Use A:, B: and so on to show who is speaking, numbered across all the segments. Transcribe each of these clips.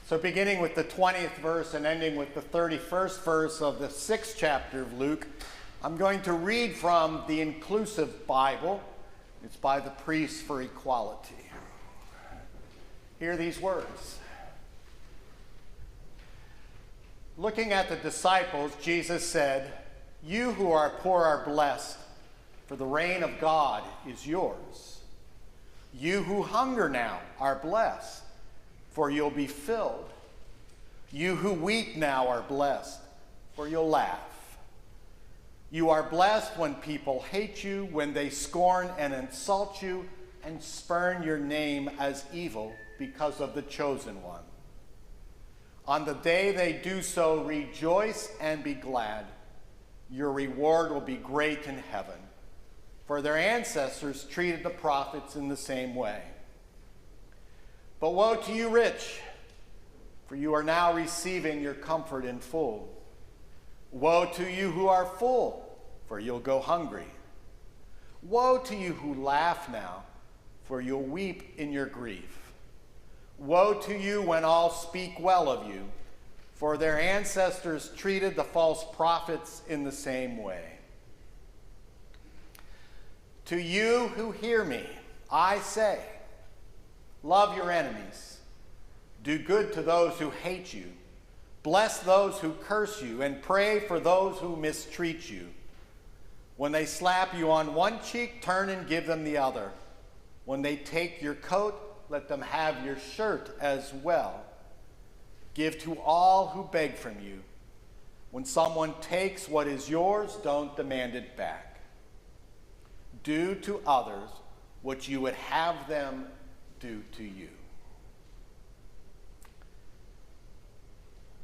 A: So beginning with the 20th verse and ending with the 31st verse of the 6th chapter of Luke, I'm going to read from the Inclusive Bible. It's by the Priests for Equality. Hear these words. Looking at the disciples, Jesus said, "You who are poor are blessed, for the reign of God is yours. You who hunger now are blessed, for you'll be filled. You who weep now are blessed, for you'll laugh. You are blessed when people hate you, when they scorn and insult you, and spurn your name as evil because of the chosen one. On the day they do so, rejoice and be glad. Your reward will be great in heaven, for their ancestors treated the prophets in the same way. But woe to you rich, for you are now receiving your comfort in full. Woe to you who are full, for you'll go hungry. Woe to you who laugh now, for you'll weep in your grief. Woe to you when all speak well of you, for their ancestors treated the false prophets in the same way. To you who hear me, I say, love your enemies. Do good to those who hate you. Bless those who curse you, and pray for those who mistreat you. When they slap you on one cheek, turn and give them the other. When they take your coat, let them have your shirt as well. Give to all who beg from you. When someone takes what is yours, don't demand it back. Do to others what you would have them do to you."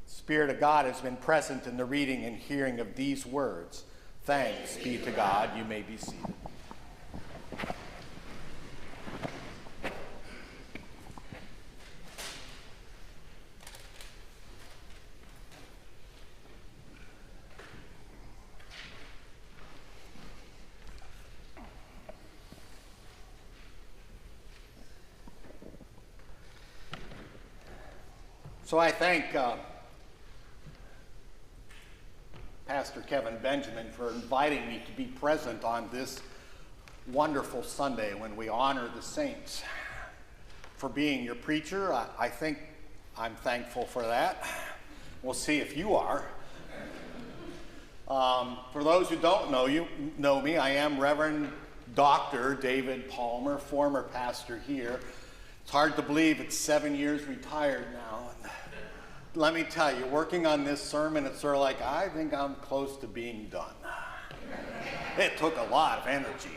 A: The Spirit of God has been present in the reading and hearing of these words. Thanks be to God. You may be seated. So I thank Pastor Kevin Benjamin for inviting me to be present on this wonderful Sunday when we honor the saints. For being your preacher, I think I'm thankful for that. We'll see if you are. For those who don't know me, I am Reverend Dr. David Palmer, former pastor here. It's hard to believe it's 7 years retired now. Let me tell you, working on this sermon, it's sort of like, I think I'm close to being done. It took a lot of energy.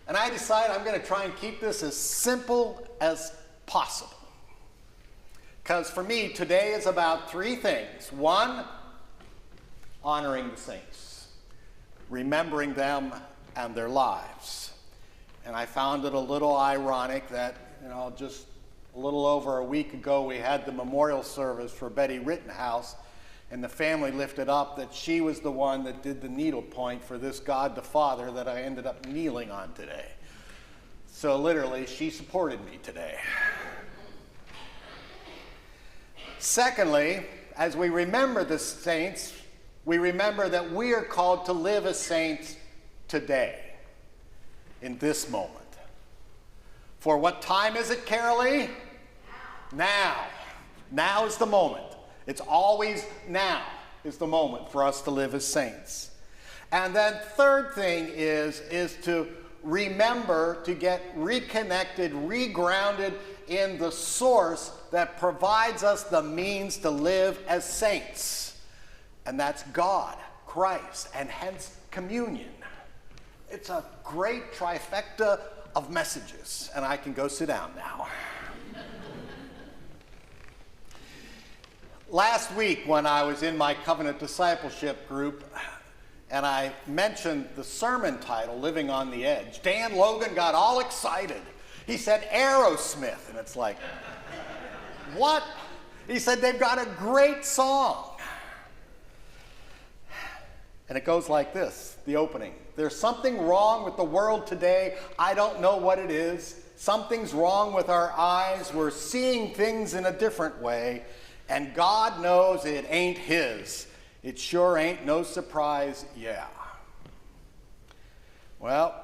A: And I decided I'm going to try and keep this as simple as possible. Because for me, today is about three things. One, honoring the saints, remembering them and their lives. And I found it a little ironic that, just a little over a week ago, we had the memorial service for Betty Rittenhouse, and the family lifted up that she was the one that did the needlepoint for this God the Father that I ended up kneeling on today. So literally, she supported me today. Secondly, as we remember the saints, we remember that we are called to live as saints today, in this moment. For what time is it, Carolee? Now. Now is the moment. It's always now is the moment for us to live as saints. And then third thing is to remember to get reconnected, regrounded in the source that provides us the means to live as saints. And that's God, Christ, and hence communion. It's a great trifecta of messages, and I can go sit down now. Last week when I was in my covenant discipleship group and I mentioned the sermon title, Living on the Edge, Dan Logan got all excited. He said Aerosmith, and it's like, what? He said they've got a great song. And it goes like this, the opening. there's something wrong with the world today. I don't know what it is. Something's wrong with our eyes. We're seeing things in a different way. And God knows it ain't his. It sure ain't no surprise, yeah. Well,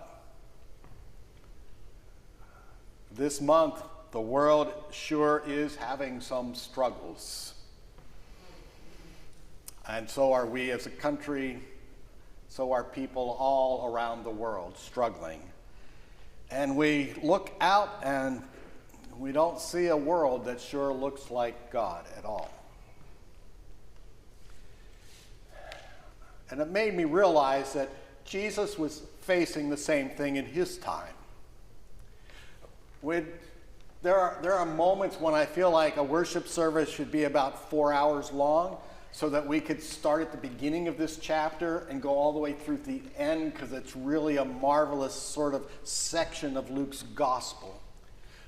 A: this month, the world sure is having some struggles. And so are we as a country, so are people all around the world struggling. And we look out and we don't see a world that sure looks like God at all. And it made me realize that Jesus was facing the same thing in his time. There are moments when I feel like a worship service should be about 4 hours long, so that we could start at the beginning of this chapter and go all the way through the end, because it's really a marvelous sort of section of Luke's gospel.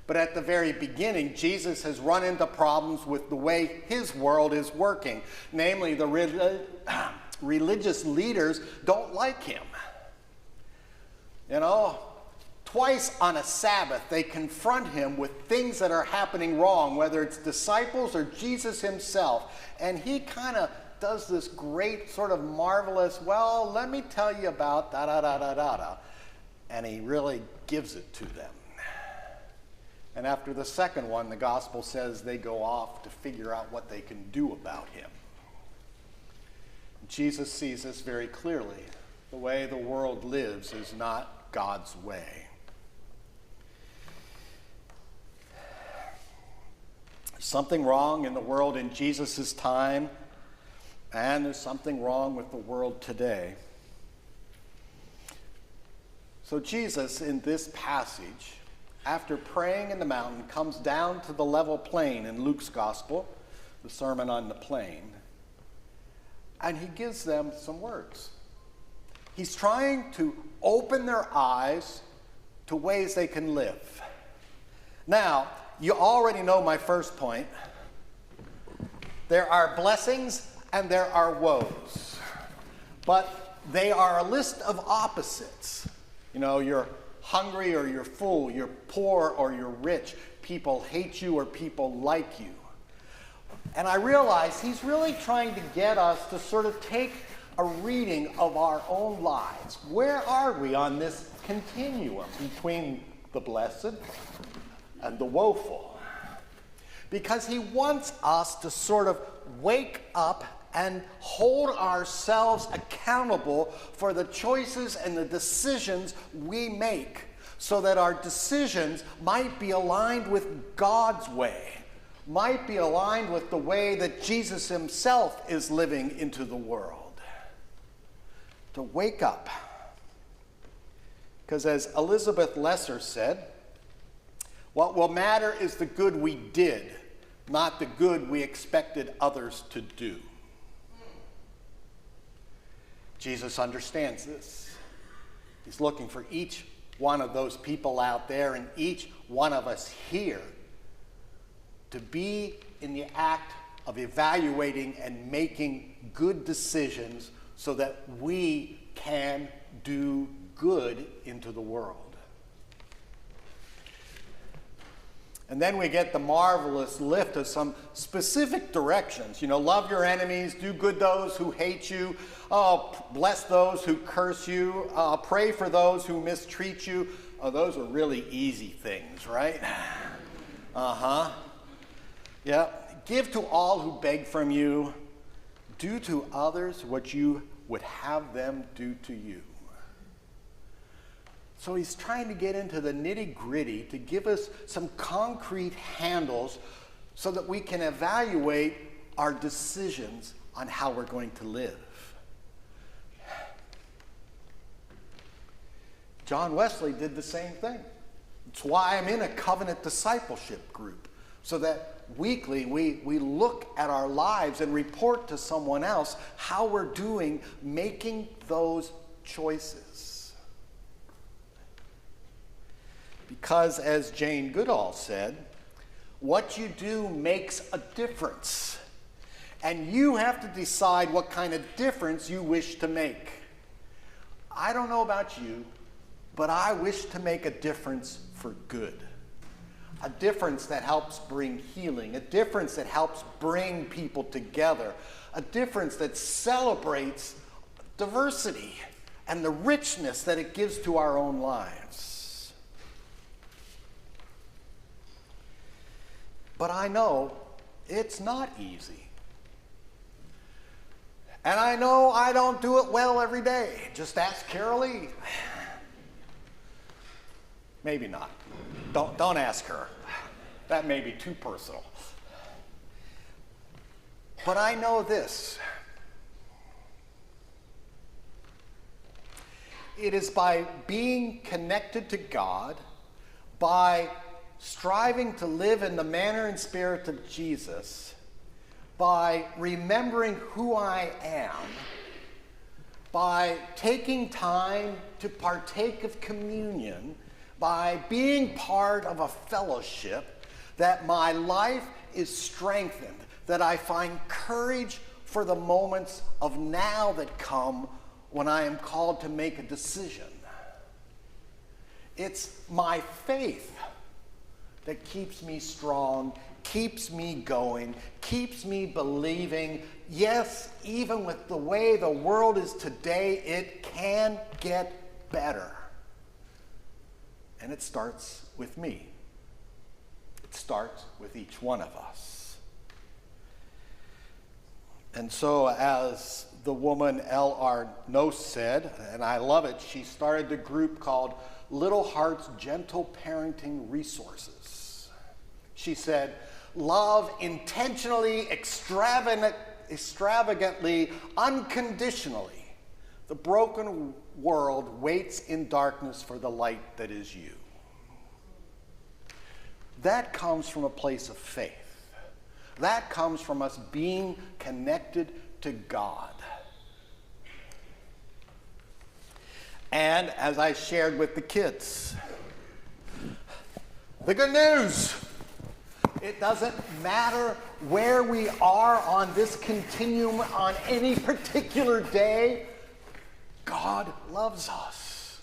A: But at the very beginning, Jesus has run into problems with the way his world is working. Namely, the religious leaders don't like him. You know, twice on a Sabbath, they confront him with things that are happening wrong, whether it's disciples or Jesus himself. And he kind of does this great sort of marvelous, well, let me tell you about da-da-da-da-da-da. And he really gives it to them. And after the second one, the gospel says they go off to figure out what they can do about him. Jesus sees this very clearly. The way the world lives is not God's way. There's something wrong in the world in Jesus' time, and there's something wrong with the world today. So Jesus, in this passage, after praying in the mountain, comes down to the level plain in Luke's gospel, the Sermon on the Plain, and he gives them some words. He's trying to open their eyes to ways they can live. Now, you already know my first point. There are blessings and there are woes. But they are a list of opposites. You know, you're hungry or you're full, you're poor or you're rich, people hate you or people like you. And I realize he's really trying to get us to sort of take a reading of our own lives. Where are we on this continuum between the blessed and the woeful? Because he wants us to sort of wake up and hold ourselves accountable for the choices and the decisions we make, so that our decisions might be aligned with God's way, might be aligned with the way that Jesus himself is living into the world. To wake up. Because as Elizabeth Lesser said, what will matter is the good we did, not the good we expected others to do. Jesus understands this. He's looking for each one of those people out there and each one of us here to be in the act of evaluating and making good decisions so that we can do good into the world. And then we get the marvelous lift of some specific directions. You know, love your enemies, do good those who hate you, bless those who curse you, pray for those who mistreat you. Oh, those are really easy things, right? Yeah. Give to all who beg from you. Do to others what you would have them do to you. So he's trying to get into the nitty-gritty to give us some concrete handles so that we can evaluate our decisions on how we're going to live. John Wesley did the same thing. It's why I'm in a covenant discipleship group, so that weekly we look at our lives and report to someone else how we're doing making those choices. Because as Jane Goodall said, what you do makes a difference. And you have to decide what kind of difference you wish to make. I don't know about you, but I wish to make a difference for good. A difference that helps bring healing, a difference that helps bring people together, a difference that celebrates diversity and the richness that it gives to our own lives. But I know it's not easy. And I know I don't do it well every day. Just ask Carol Lee. Maybe not. Don't ask her. That may be too personal. But I know this. It is by being connected to God, by striving to live in the manner and spirit of Jesus, by remembering who I am, by taking time to partake of communion, by being part of a fellowship, that my life is strengthened, that I find courage for the moments of now that come when I am called to make a decision. It's my faith that keeps me strong, keeps me going, keeps me believing, yes, even with the way the world is today, it can get better. And it starts with me. It starts with each one of us. And so as the woman L.R. Noce said, and I love it, she started a group called Little Hearts Gentle Parenting Resources. She said, love intentionally, extravagantly, unconditionally. The broken world waits in darkness for the light that is you. That comes from a place of faith. That comes from us being connected to God. And as I shared with the kids, the good news, it doesn't matter where we are on this continuum on any particular day, God loves us.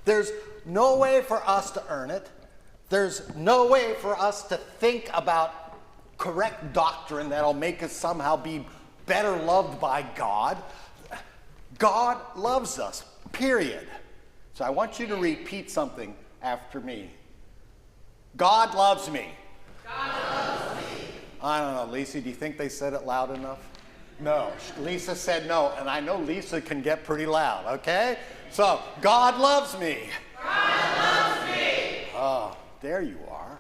A: There's no way for us to earn it. There's no way for us to think about correct doctrine that'll make us somehow be better loved by God. God loves us, period. So I want you to repeat something after me. God loves me.
B: God loves me.
A: I don't know, Lisa, do you think they said it loud enough? No. Lisa said no, and I know Lisa can get pretty loud, okay? So, God loves me.
B: God loves me.
A: Oh, there you are.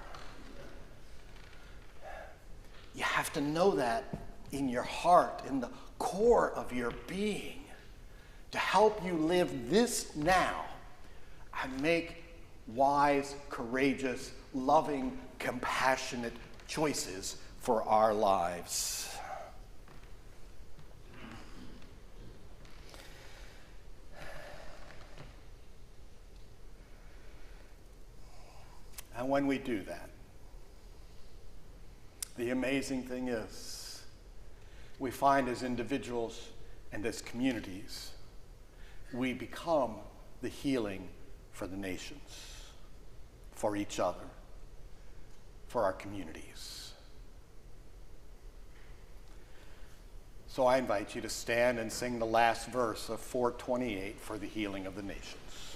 A: You have to know that in your heart, in the core of your being, to help you live this now and make wise, courageous, loving, compassionate choices for our lives. And when we do that, the amazing thing is, we find as individuals and as communities, we become the healing for the nations, for each other, for our communities. So I invite you to stand and sing the last verse of 428 for the healing of the nations.